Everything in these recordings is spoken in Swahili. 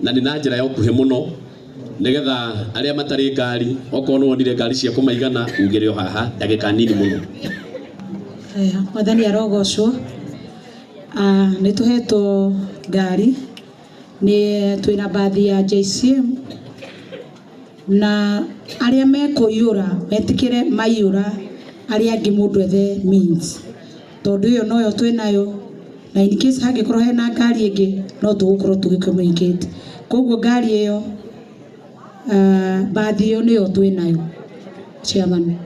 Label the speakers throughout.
Speaker 1: na ni na njira ya ukuhe muno nigetha aria matari ngari okorwo no wonire ngari cia kumaigana ugire haha ndagika nini muno.
Speaker 2: Mwathani arogocwo. Ni tuhetwo ngari ni twina bathi ya JCM na aria mekuyura metikire mayura aria angi mundu ethe means tondu iyo noyo twinayo na in case hangikorwo hena ngari ingi no tugukorwo tugicommunicate koguo ngari iyo bathi iyo niyo twinayo chairman.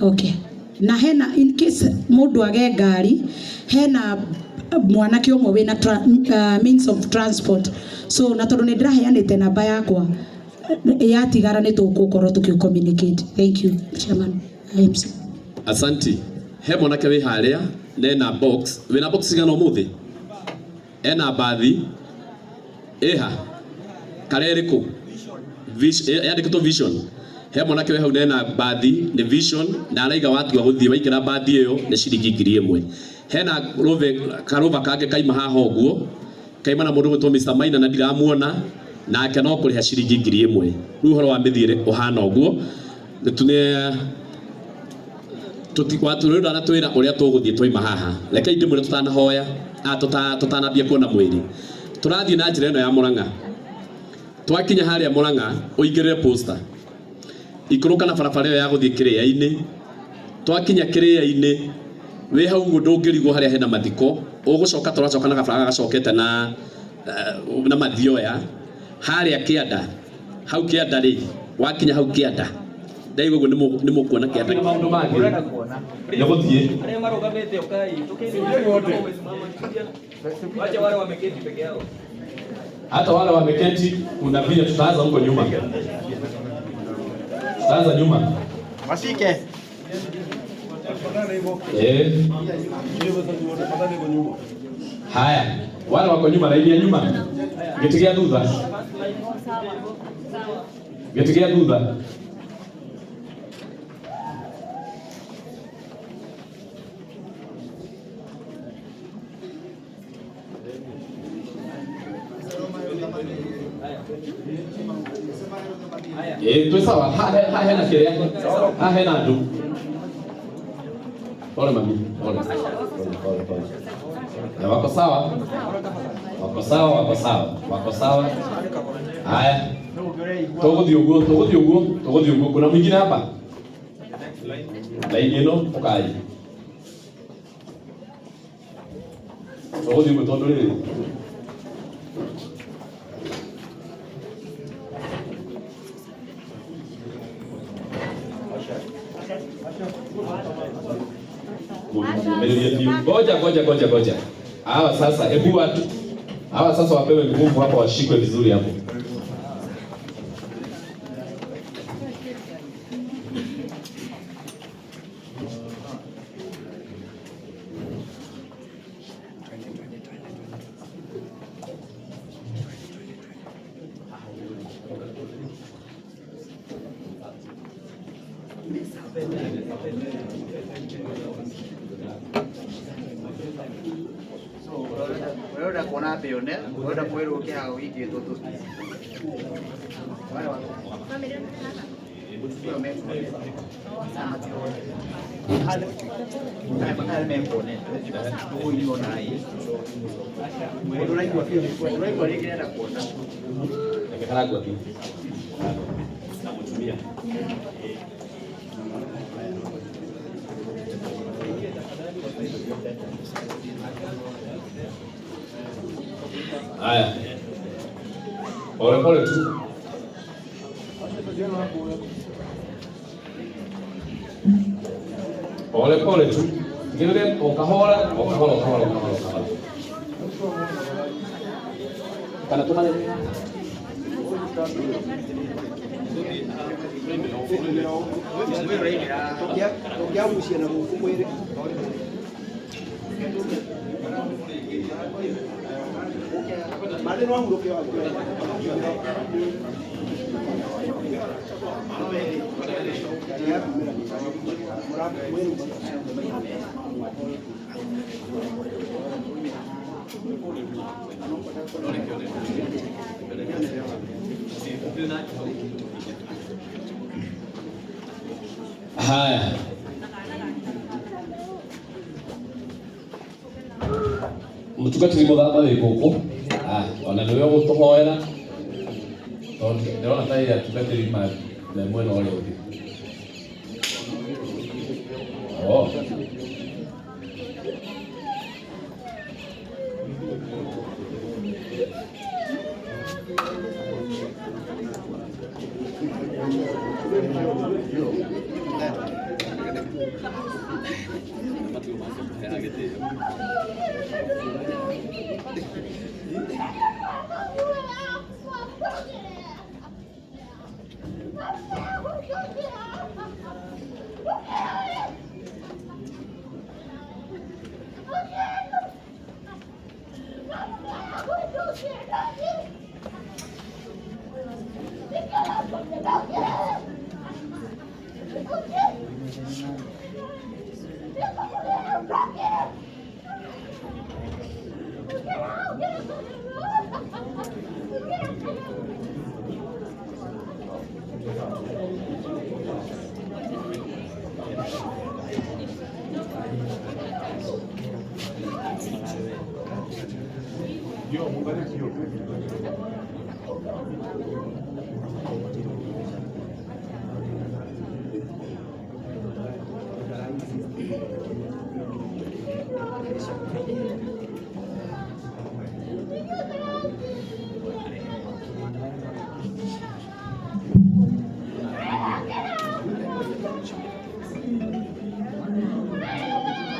Speaker 2: Okay, na hena in case mundu age ngari hena mwanake umwe wina means of transport, so na tondu ni ndiraheanite namba yakwa yatigara ni tugukorwo tukicommunicate. Thank you chairman.
Speaker 1: Asanti. He mwanake wi haria nena box wina box igana umuthi ena bathi eha kareriku vision yandikitwo vision. He mwanake we hau nena bathi ni vision na araiga watu guthie waikira bathi iyo ni ciringi 1000. Hena karova kage kaima haha uguo kaima na mundu gwitwo Mr. Maina na ndiramuona nake no kuriha ciringi 1000. Riu horo wa mithire uhana uguo tune watu rero na twira uria tuguthie twaima haha reke indi mwire tutanahoya tutanambia kuona mwiri turathie na njira ino ya Murang'a twakinya haria Murang'a uingirire poster ikuruka na barabara ya guthie Kiria-ini twakinya Kiria-ini we hau mundu ngirigwo haria hena mathiko ugucoka turacoka na gabara gacokete na mathioya haria Kianda hau Kianda ri wakinya hau Kianda ndaigo ni mukuona Kianda maundu mangi ni guthie aria marugamite ukai wacha wale wameketi peke yao hata wale wameketi kuna vile tutaanza huko nyuma tutaanza nyuma
Speaker 3: wasike
Speaker 1: haya wale wako nyuma laini ya nyuma getigia thutha getigia thutha tu sawa ha hena Kiria ha hena ndu pole mami pole na wako sawa wako sawa haya tuguthie uguo kuna mwingine hapa laini ino ukai tuguthie uguo tondu riri Ngoja. Hawa sasa hebu watu hawa sasa wapewe nguvu hapa washikwe vizuri hapo.
Speaker 3: Unaenda kuona hapo yone, unaenda kweli ukiwa wiki tu.
Speaker 1: Haya. Pole tu. Pole tu. Ngine ukahora. Kana tumale. Haya. Mutugati muthamba wi guku. Ona niwe gutuhoera. Ndona ta ya tugatiri ma na mwena ule uthi. Oh.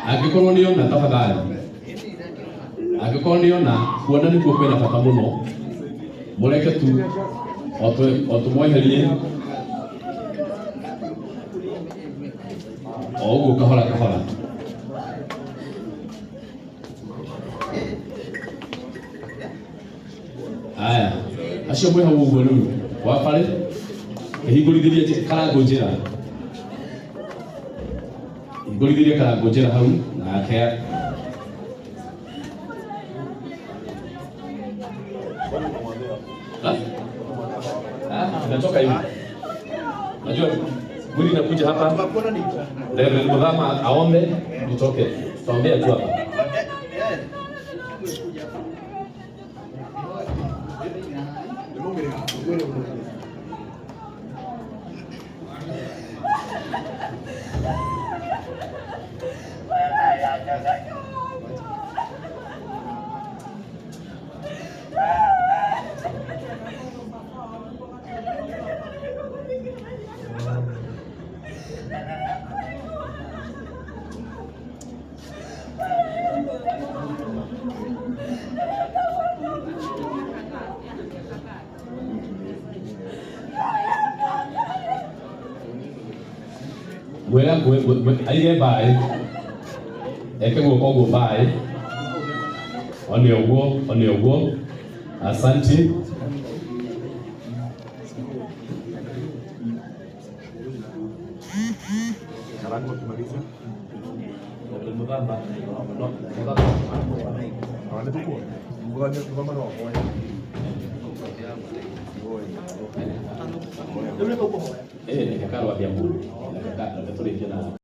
Speaker 1: Angĩkorwo nĩ ona tafadhali angĩkorwo nĩ ona kuona nĩ kwĩna bata mũno mũreke tu o tũmweherie o ũguo kahora kahora. Aya acio mwĩ hau ũguo rĩu wa barĩ hingũrithĩrie karango njĩra hingũrithĩrie karango njĩra hau nake natoka hivi. Najua mwili nakuja hapa. Reverend Muthama aombe nitoke. Tutaombea tu hapa. Mwela aige bae eke guoko guo bae one uguo asanti.
Speaker 4: Karango kimaliza
Speaker 1: Muthama
Speaker 4: awane tuko muganya kuvama no moya
Speaker 1: nikakarwa bia mundu nikakarwa tulikia na